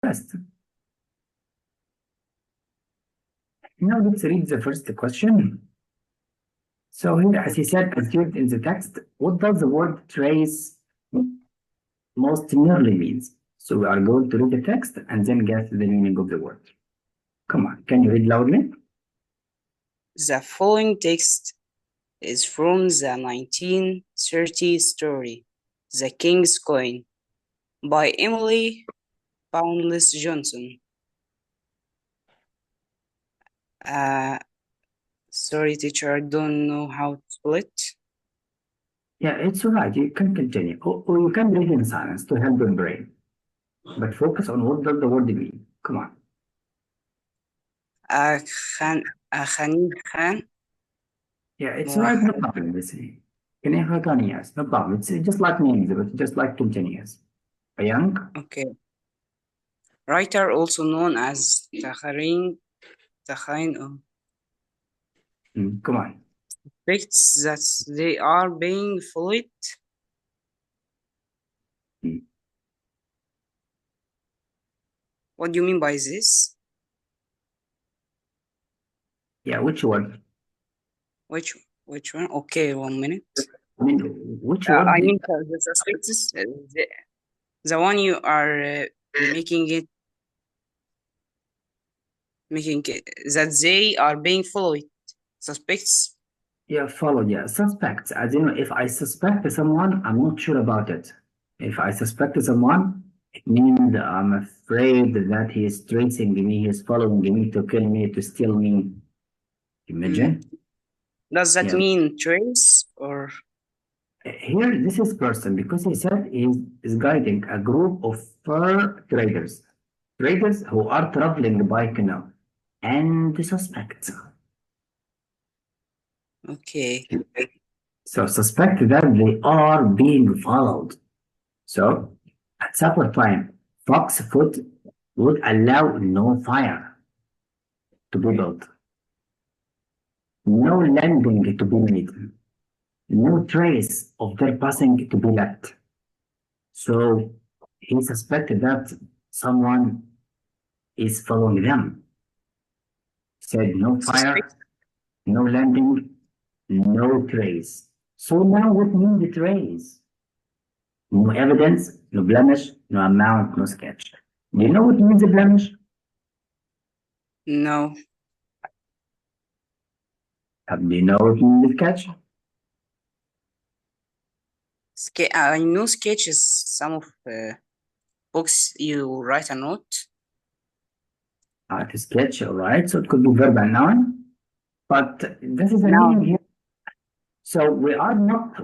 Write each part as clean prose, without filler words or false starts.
best. Now let's read the first question. So here, as he said, assumed in the text, what does the word trace most nearly means? So we are going to read the text and then guess the meaning of the word. Come on, can you read loudly? The following text is from the 1930 story, The King's Coin, by Emily Poundless Johnson. Sorry, teacher, I don't know how to spell it. Yeah, it's all right. You can continue. Or you can read in silence to help your brain. But focus on what does the word mean. Come on. Khanid Khan. Yeah, it's all right. No problem. Listen. Yes, no problem. It's just like names, but just like continuous. A young? Okay. Writer also known as Takhain Come on. suspects that they are being followed. Mm. What do you mean by this? Yeah, which word? Which one? Okay, 1 minute. I mean, which word? I mean the suspects, the one you are making it that they are being followed. Suspects. Yeah, followed. Yeah, suspect. As in, if I suspect someone, I'm not sure about it. If I suspect someone, it means I'm afraid that he is tracing me, he is following me to kill me, to steal me. Imagine. Does that Yeah. mean trace or? Here, this is person because he said is guiding a group of fur traders who are traveling by canoe, and the suspects. Okay. So suspect that they are being followed. So at supper time, Fox Foot would allow no fire to be built, no landing to be made, no trace of their passing to be left. So he suspected that someone is following them. Said no fire, no landing, no trace. So now what means the trace? No evidence, no blemish, no amount, no sketch. Do you know what means a blemish? No. Do you know what means a sketch? I know sketch is some of books you write a note. To sketch, all right. So it could be verb and noun, but this is a meaning here. So we are not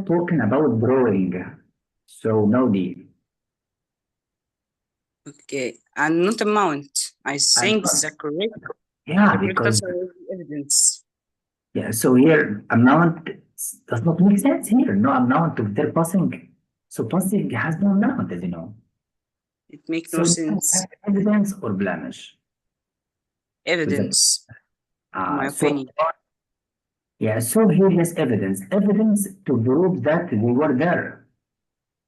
talking about drawing. So no need. Okay, and not amount. I think the correct. Yeah, the correct because answer is evidence. yeah. So here amount does not make sense here. No amount of their passing. So passing has no amount, as you know. It makes So no sense. evidence or blemish. Evidence, in my opinion. Yeah, so here is evidence. Evidence to prove that they were there.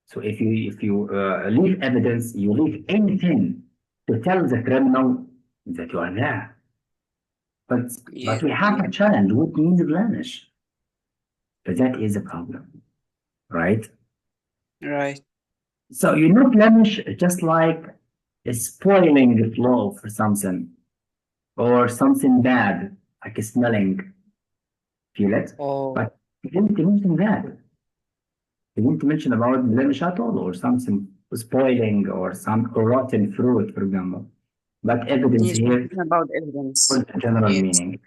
So if you leave evidence, you leave anything to tell the criminal that you are there. But we have a challenge. What means blemish? But that is a problem, right? Right. So you know blemish just like spoiling the flow for something, or something bad, like smelling. Feel it? Oh. But you didn't mention that. You didn't mention about blemish at all, or something spoiling, or some rotten fruit, for example. But evidence Yes, here about evidence. for the general Yes. meaning.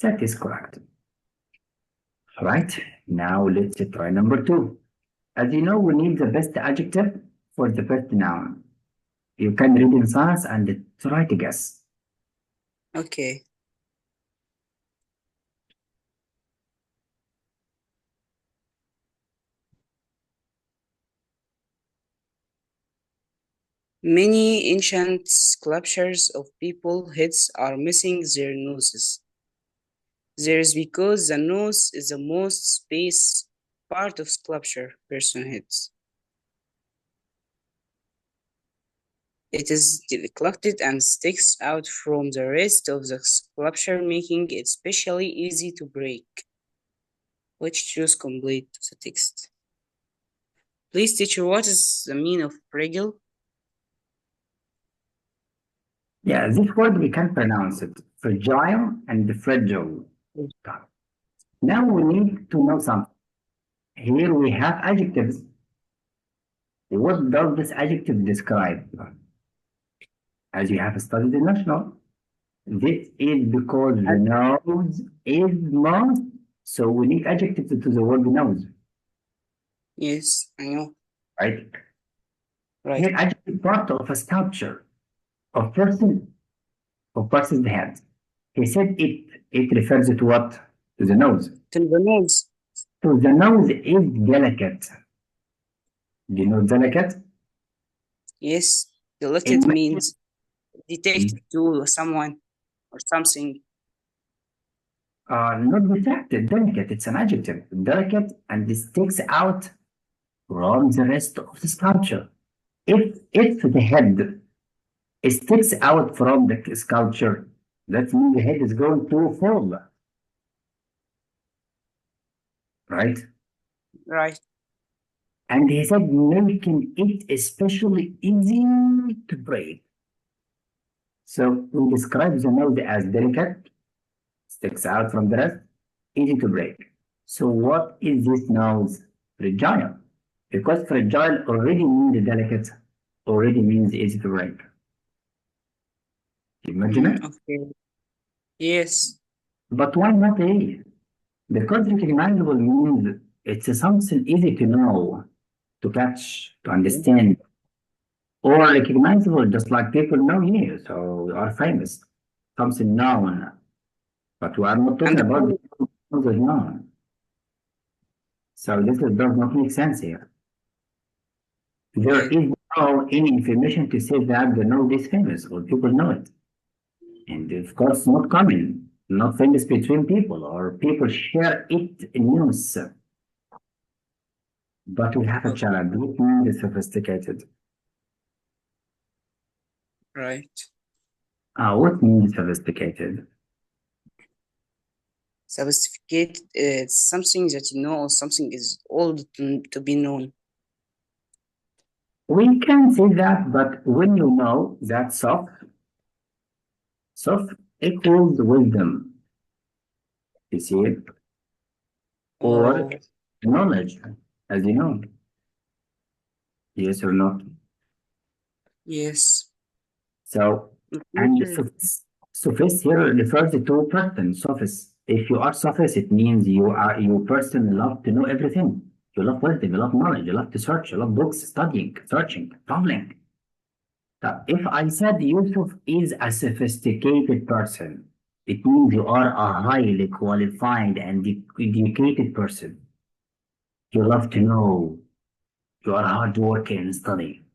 That is correct. All right, now let's try number 2. As you know, we need the best adjective for the first noun. You can read in silence and try to guess. Okay. Many ancient sculptures of people's heads are missing their noses. There is because the nose is the most space part of sculpture person heads. It is collected and sticks out from the rest of the sculpture, making it especially easy to break. Which choose complete the text. Please, teacher, what is the meaning of fragile? Yeah, this word we can pronounce it. Fragile and fragile. Now we need to know something. Here we have adjectives. What does this adjective describe? As you have studied in National, this is because the nose is most, so we need adjectives to the word nose, Yes, I know. right? Right. Here, adjective part of a sculpture of person's head. He said it refers to what? To the nose. To the nose. So the nose is delicate. Do you know delicate? Yes, It delicate means means detected to someone or something. not detected, delicate. It's an adjective. Delicate, and this sticks out from the rest of the sculpture. If the head sticks out from the sculpture, that means the head is going to fall, right? Right. And he said making it especially easy to break. So we describe the nose as delicate, sticks out from the rest, easy to break. So what is this nose? Fragile. Because fragile already means delicate, already means easy to break. Imagine it? Okay. Yes. But why not A? Because recognizable means it's something easy to know, to catch, to understand, or recognizable just like people know you, so you are famous, something known. But we are not talking And about something known. So does not make sense here. There okay. is no any information to say that the node is famous or people know it. And of course, not common, not famous between people or people share it in news. But we have a Okay. challenge. What means sophisticated? Right. What means sophisticated? Sophisticated is something that you know or something is old to be known. We can say that, but when you know that soft equals wisdom, you see it, or Oh, knowledge, as you know. Yes or not? yes. So, and Future. sophist here refers to person, sophist. If you are sophist, it means you person love to know everything. You love wisdom, you love knowledge, you love to search, you love books, studying, searching, traveling. So if I said Yusuf is a sophisticated person, it means you are a highly qualified and educated person. You love to know. You are hardworking and studying.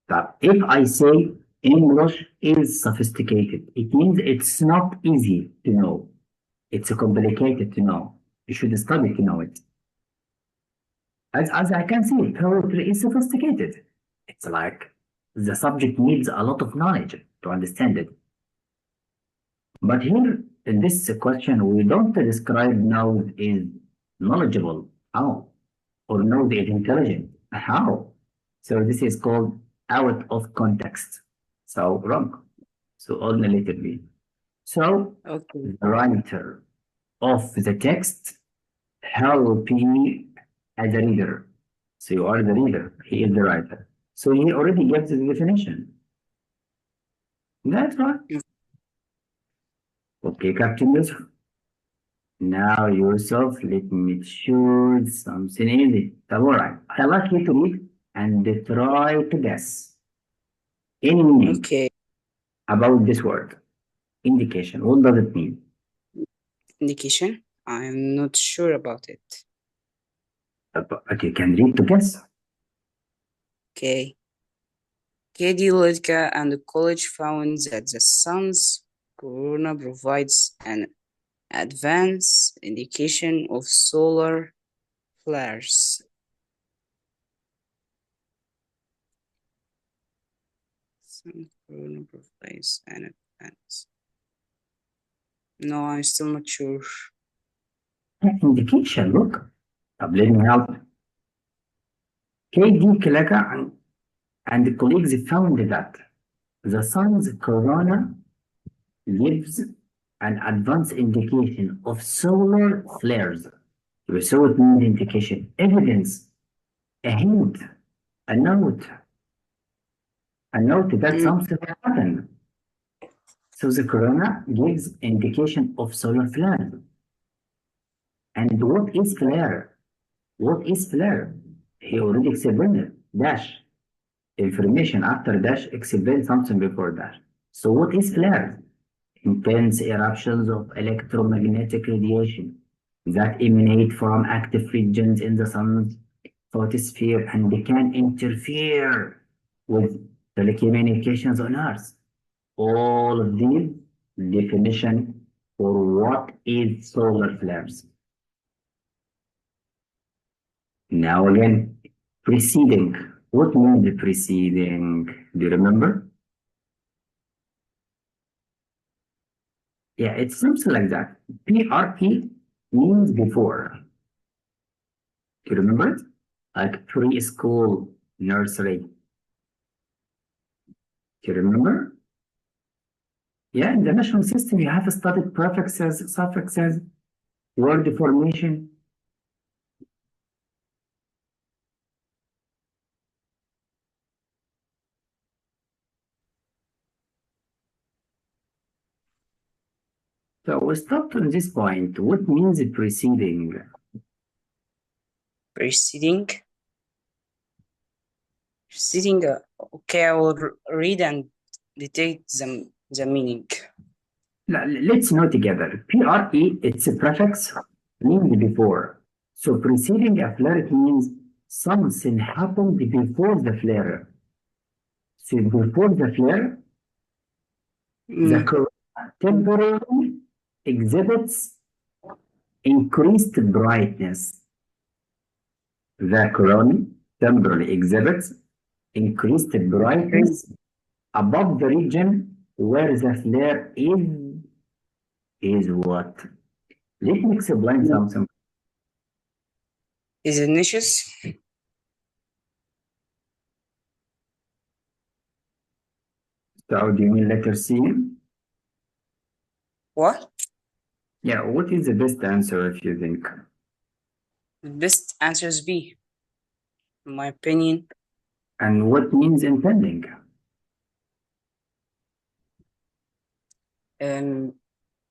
But if I say English is sophisticated, it means it's not easy to know. It's complicated to know. You should study to know it. As I can see, poetry is sophisticated. It's like the subject needs a lot of knowledge to understand it. But here in this question, we don't describe node is knowledgeable. How? Or node is intelligent. How? So this is called out of context. So wrong. So alternatively. So Okay. the writer of the text help me as a reader. So you are the reader. He is the writer. So he already gives the definition. That's right. Okay, Captain Yusuf. Now yourself, let me choose something easy. All right. I'd like you to read and try to guess any meaning Okay. about this word. Indication. What does it mean? Indication. I'm not sure about it. But you can read to guess. Okay. KD Lidka and the college found that the sun's corona provides an advance indication of solar flares. Corona provides an advance. No, I'm still not sure. Indication, look. طب let me help. KD Kalaka and colleagues found that the sun's corona gives an advance indication of solar flares. So it means indication, evidence, a hint, a note that something happened. So the corona gives indication of solar flare. And what is flare? What is flare? He already explained it. Dash. Information after dash explain something before dash. So what is flare? Intense eruptions of electromagnetic radiation that emanate from active regions in the sun's photosphere and they can interfere with telecommunications on Earth. All of these definition for what is solar flares. Now again, preceding. What means preceding? Do you remember? Yeah, it's something like that. PRP means before. Do you remember it? Like preschool, nursery. Do you remember? Yeah, in the national system, you have studied prefixes, suffixes, word formation. So we stopped on this point. What means preceding? Preceding. Okay, I will read and detect the meaning. Let's know together. PRE, it's a prefix, means before. So preceding a flare, it means something happened before the flare. So before the flare, the corona temporarily exhibits increased brightness. The corona temporarily exhibits increased brightness above the region where the flare is what? Let me explain something. Is it niches? So do you mean letter C? What? Yeah, what is the best answer if you think? The best answer is B, in my opinion. And what means impending?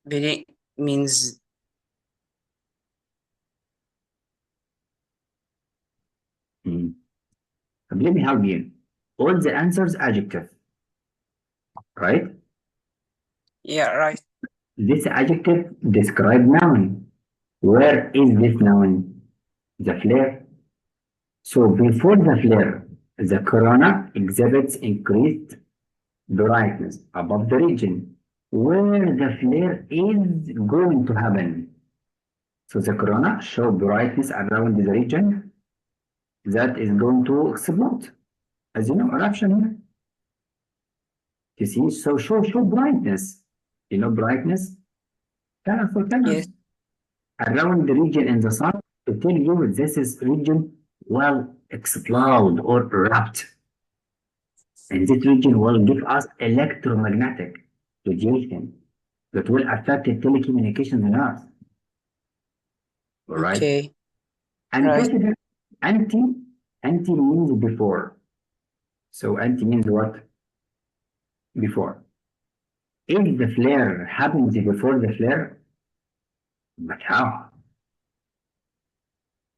Beginning means Let me help you. All the answers adjective, right? yeah, right. This adjective describe noun. Where is this noun? The flare. So before the flare, the corona exhibits increased brightness above the region where the flare is going to happen. So the corona show brightness around the region that is going to explode. As you know, eruption here. You see, so show brightness. You know brightness? Colorful colors. Yes. Around the region in the sun to tell you this is region will explode or erupt. And this region will give us electromagnetic radiation that will affect the telecommunications on Earth. All right? Okay. And Right. anti means before. So anti means what? Before. If the flare happens before the flare, but how?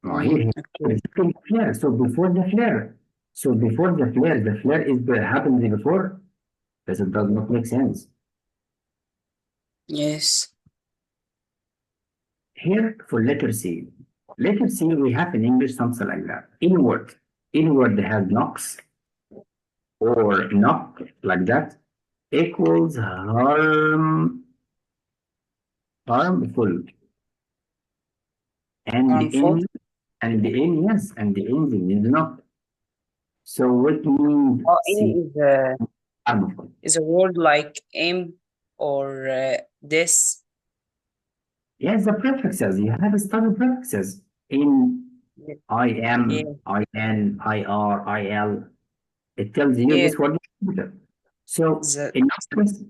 Oh, here Okay. flare. So before the flare. So before the flare is happens before. Because it does not make sense. Yes. Here for letter C. Letter C we have in English something like that. In word that has knocks or knock like that equals harmful. And Harmful. yes, and the end is not. So what means Oh, C? in is harmful. Is a word like am or this? Yes, the prefixes. You have studied prefixes in I Yeah, am, I N, I R, I L. It tells you yeah, this word. So the, innoxious,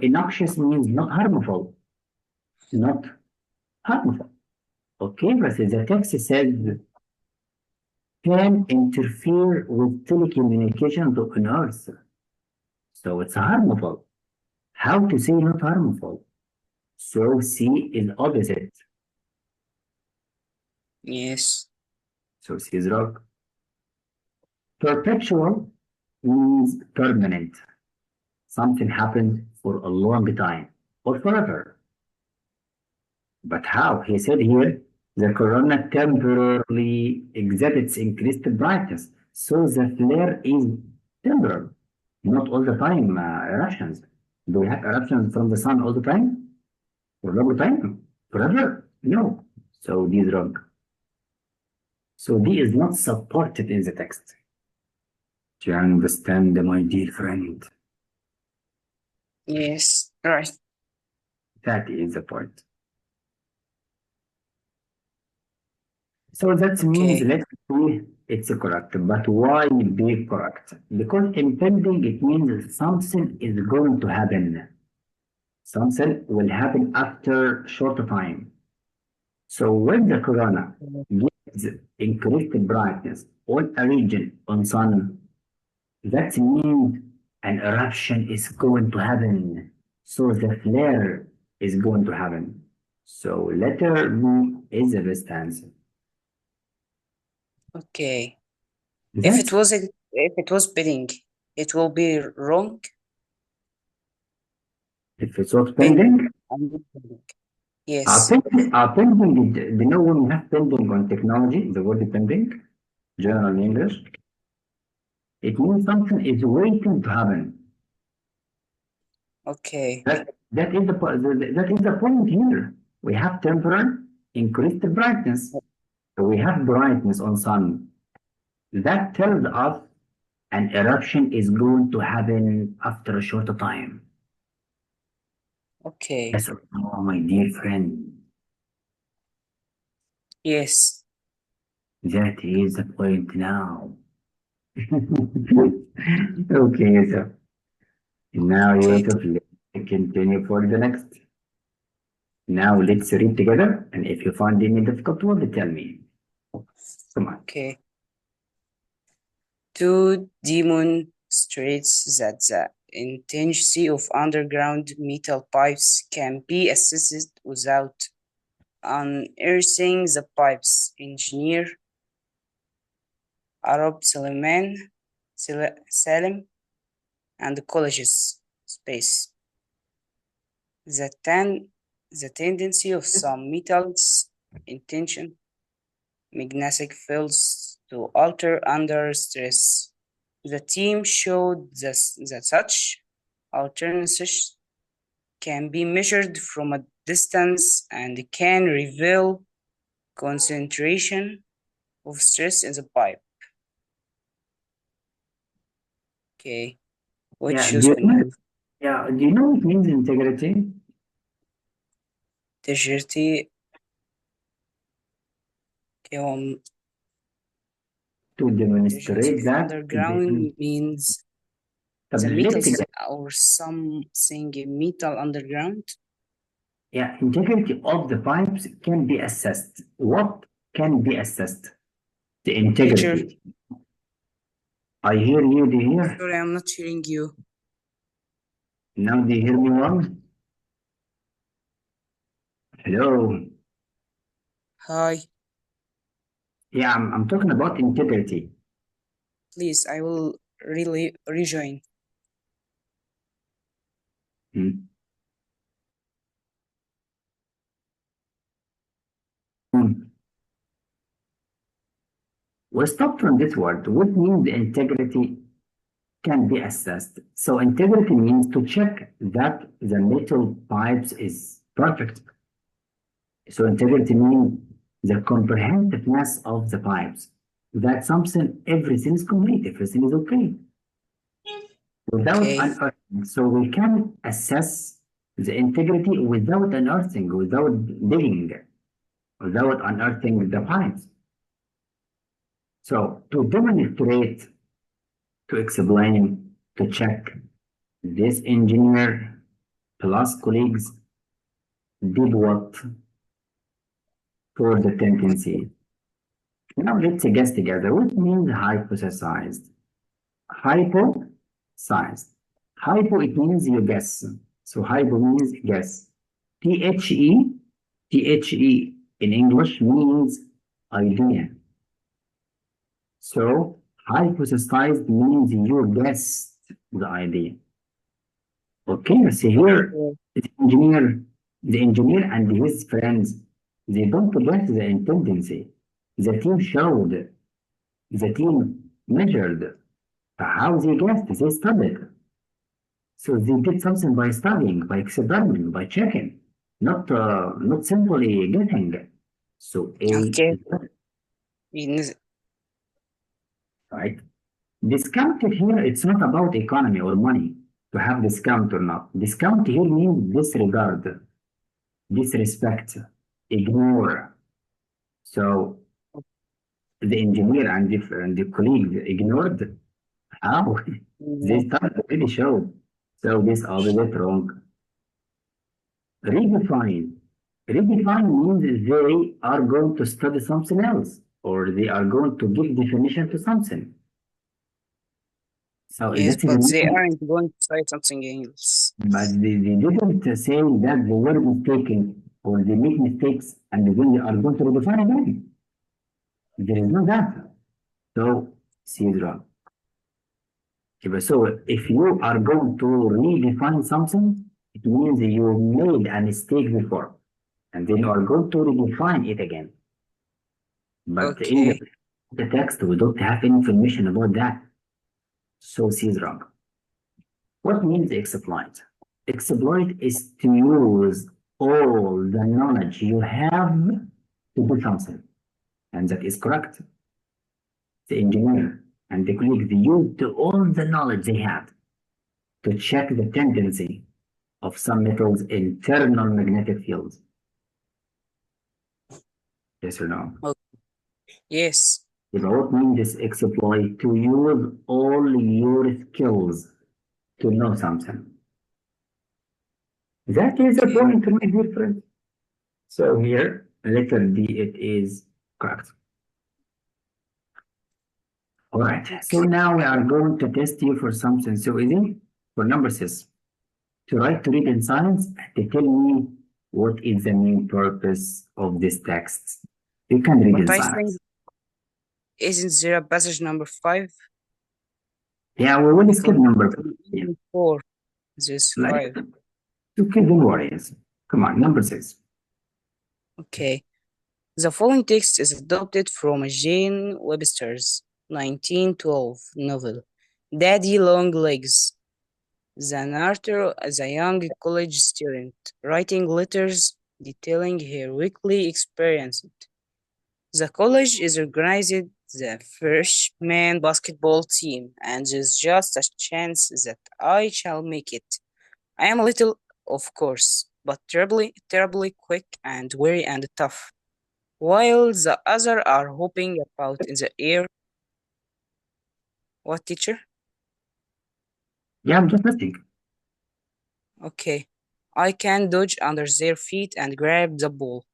innoxious means not harmful, not harmful. Okay, but the text says can interfere with telecommunications on Earth. So it's harmful. How to say not harmful? So C is opposite. yes. So C is wrong. Perpetual means permanent. Something happened for a long time or forever. But how? He said here the corona temporarily exhibits increased brightness. So the flare is temporary, not all the time eruptions. Do we have eruptions from the sun all the time? For a long time? Forever? No. So D is wrong. So D is not supported in the text. Do you understand, my dear friend? Yes, right. That is the point. So that means, Okay. let's say it's correct. But why be correct? Because impending, it means something is going to happen. Something will happen after short time. So when the corona gives increased brightness on a region on sun, that means an eruption is going to happen. So the flare is going to happen. So letter B is the best answer. Okay. That's If it was bidding, it will be wrong. if it's not Bidding. pending. I mean bidding. Yes. Pending, do you know when we have pending on technology, the word pending, general in English, it means something is waiting to happen. Okay. That is that is the point here. We have temporary increased brightness. So we have brightness on sun. That tells us an eruption is going to happen after a short time. Okay. Yes or no, my dear friend? Yes. That is the point now. Okay, so now Okay. Yusuf, let's continue for the next. Now let's read together, and if you find any difficult word, tell me. Come on. Okay. To demonstrates that the intensity of underground metal pipes can be assessed without unearthing the pipes, engineer Arab Salim and colleges space. The, the tendency of some metals intention magnetic fields to alter under stress. The team showed that such alternances can be measured from a distance and can reveal concentration of stress in the pipe. Okay, which Yeah, shows control. do you know what means integrity? Integrity. Okay, To integrity demonstrate of that underground means طب the ليه metals كده؟ or something metal underground. Yeah, integrity of the pipes can be assessed. What can be assessed? The Teacher, integrity. I hear you, do you hear? sorry, I'm not hearing you. Now do you hear me well? Hello. Hi, Yeah, I'm talking about integrity. please, I will really rejoin. Hmm. We'll stop from this word. What means integrity can be assessed? So integrity means to check that the metal pipes is perfect. So integrity means the comprehensiveness of the pipes. That something, everything is complete, everything is okay. without Okay. unearthing. So we can assess the integrity without unearthing, without digging, without unearthing the pipes. So to demonstrate, to explain, to check, this engineer plus colleagues did what for the tendency. Now let's guess together. What means hypothesized? Hypothesized. Hypo, it means you guess. So hypo means guess. THE, THE in English means idea. So hypothesized means you guessed the idea. Okay, so here the engineer and his friends, they don't get the tendency. The team showed, the team measured. How they guessed? They studied. So they did something by studying, by experimenting, by checking, not simply guessing. So Okay. A, In- right? Discount here, it's not about economy or money to have discount or not. Discount here means disregard, disrespect, ignore. So the engineer and the colleague ignored how they started really showed. So this opposite wrong. Redefine. Redefine means they are going to study something else or they are going to give definition to something. So Yes, that is but they mean, aren't going to say something else. but they didn't say that they were mistaken or they make mistakes and then they are going to redefine again. There is no that. So C is wrong. So if you are going to redefine something, it means you made a mistake before, and then you are going to redefine it again. But in Okay. the text, we don't have any information about that. So C is wrong. What means exploit? Exploit is to use all the knowledge you have to do something, and that is correct. The engineer and the colleague, they used all the knowledge they had to check the tendency of some metals' internal magnetic fields. Yes or no? Yes. What means this exploit? To use all your skills to know something. That is the Okay. point, my dear friend. So here, letter D, it is correct. All right. So Okay. now we are going to test you for something so easy. For number 6, to write to read in science, to tell me what is the main purpose of this text. You can read in But I silence. think, isn't there a passage number 5? Yeah, we will skip Because number 5. even 4, there's Like, 5. okay, don't worry. Come on, number 6. Okay. The following text is adapted from Jane Webster's 1912 novel, Daddy Long Legs. The narrator is a young college student writing letters detailing her weekly experiences. The college is organizing the freshman basketball team, and there's just a chance that I shall make it. I am a little, of course, but terribly quick and wary and tough, while the others are hopping about in the air. What, teacher? Yeah, I'm just listening. Okay. I can dodge under their feet and grab the ball.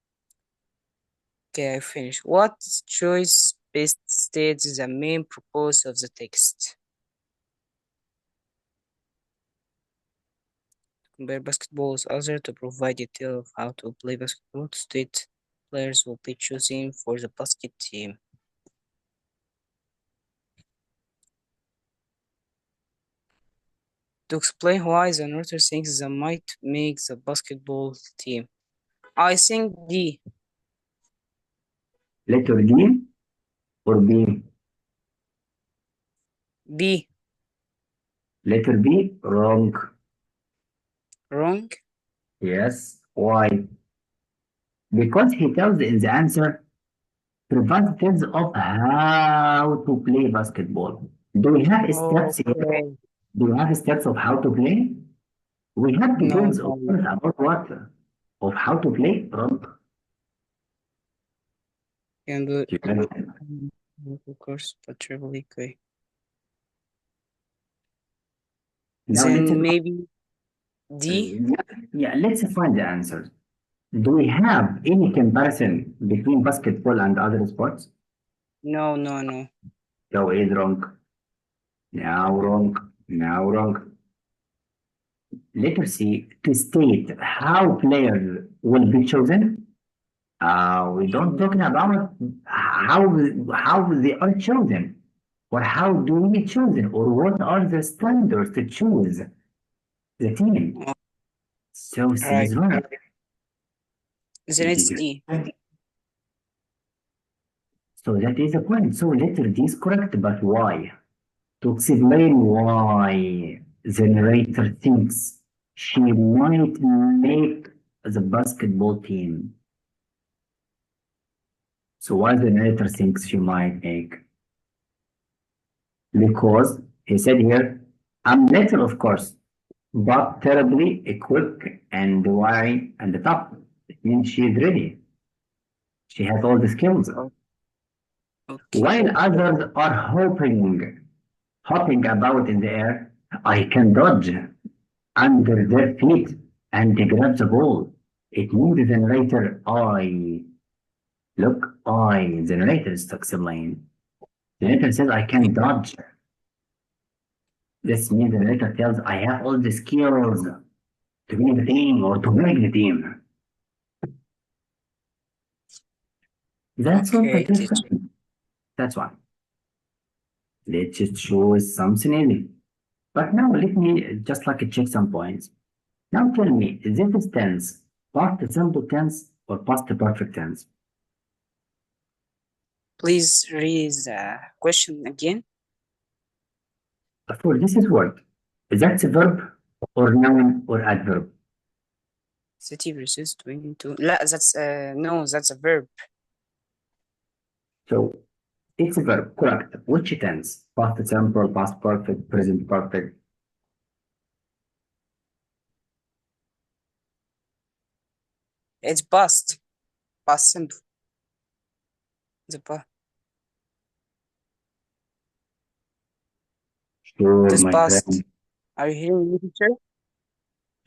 Okay, I finished. What choice best states the main purpose of the text? Compare basketball with others to provide detail of how to play basketball. State players will be chosen for the basket team. To explain why the narrator thinks they might make the basketball team. I think D. Letter D or B? B. Letter B, wrong. Wrong? Yes. Why? Because he tells in the answer preventives of how to play basketball. Do we have steps here? Okay. Do you have steps of how to play? We have No, details of no, course about what? Of how to play, Rob. can do You can- of course, but triple equi. Now let's Then maybe D? yeah, let's find the answer. Do we have any comparison between basketball and other sports? No, no, no. So is wrong. Now wrong. Now wrong. Letter C, to state how players will be chosen. We don't talking about how they are chosen, or how do we choose it, or what are the standards to choose the team. Oh, So C right. is wrong. Then It it's is E. So that is the point. So letter D is correct, but why? To explain why the narrator thinks she might make the basketball team. So why the narrator thinks she might make? Because he said here, I'm better, of course, but terribly quick and wiry and tough. It means she is ready. She has all the skills. Oh, okay. While others are hopping about in the air, I can dodge under their feet and grab the ball. It means the narrator, the narrator is to explain. The narrator says, I can dodge. This means the narrator tells, I have all the skills to be in the team or to make the team. That's all Okay, that is. teacher. That's one. Let's just choose something easy. But now let me just like check some points. Now tell me, is this tense past simple tense or past perfect tense? Please read the question again. For this is word, is that a verb or noun or adverb? 30 versus 22. لا, that's no, that's a verb. So it's a verb, correct. Which tense? Past simple, past perfect, present perfect. It's past simple. The past. Sure, It is my past. friend. Are you hearing me, teacher?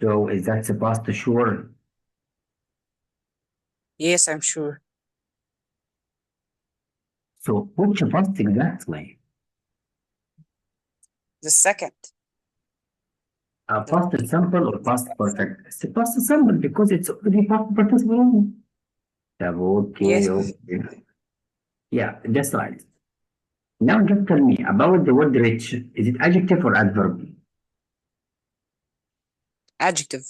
So is that a past sure? Yes, I'm sure. So which past exactly? The second. Past simple or past perfect? It's a past simple because it's already past participle. Okay, Yes, okay. Yeah, that's right. Now just tell me about the word rich. Is it adjective or adverb? adjective.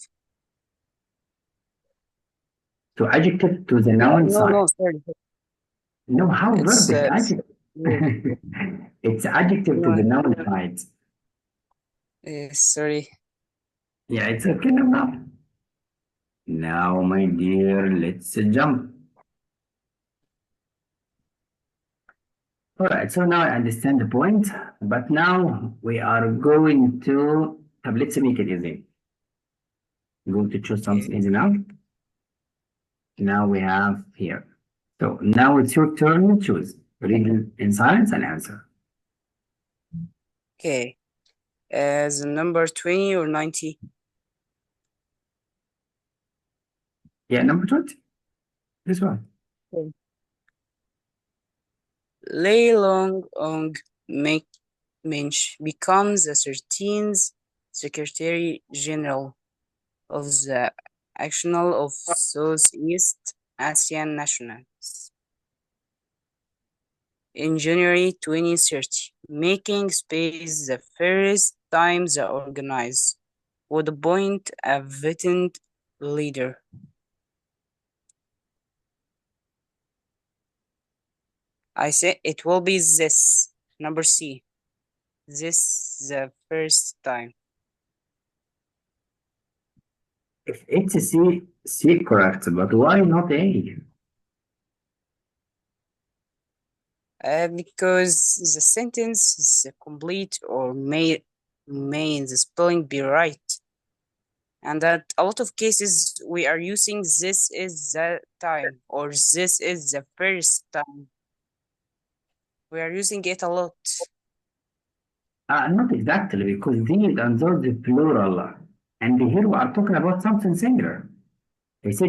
So adjective to the No, noun no, side. no, sorry. No, how It's verb is adjective? yes, It's adjective to no, the noun side. sorry. Yeah, it's okay now. Now, my dear, let's jump. All right, so now I understand the point, but now we are going to, let's make it easy. Going to choose Okay. something easy now. Now we have here. So now it's your turn to choose. Read in silence and answer. Okay. The number 20 or 90? Yeah, number 20. This one. Okay. Lei Long Ong Mek Minch becomes the 13th Secretary General of the Actional of Southeast Asian Nations in January 2030, making space the first time the organized would appoint a veteran leader. I say it will be this, number C. This the first time. If it's a C correct, but why not A? Because the sentence is complete or may in the spelling be right. And that a lot of cases we are using this is the time or this is the first time. We are using it a lot. Not exactly, because these and those is plural. And here we are talking about something singular. They said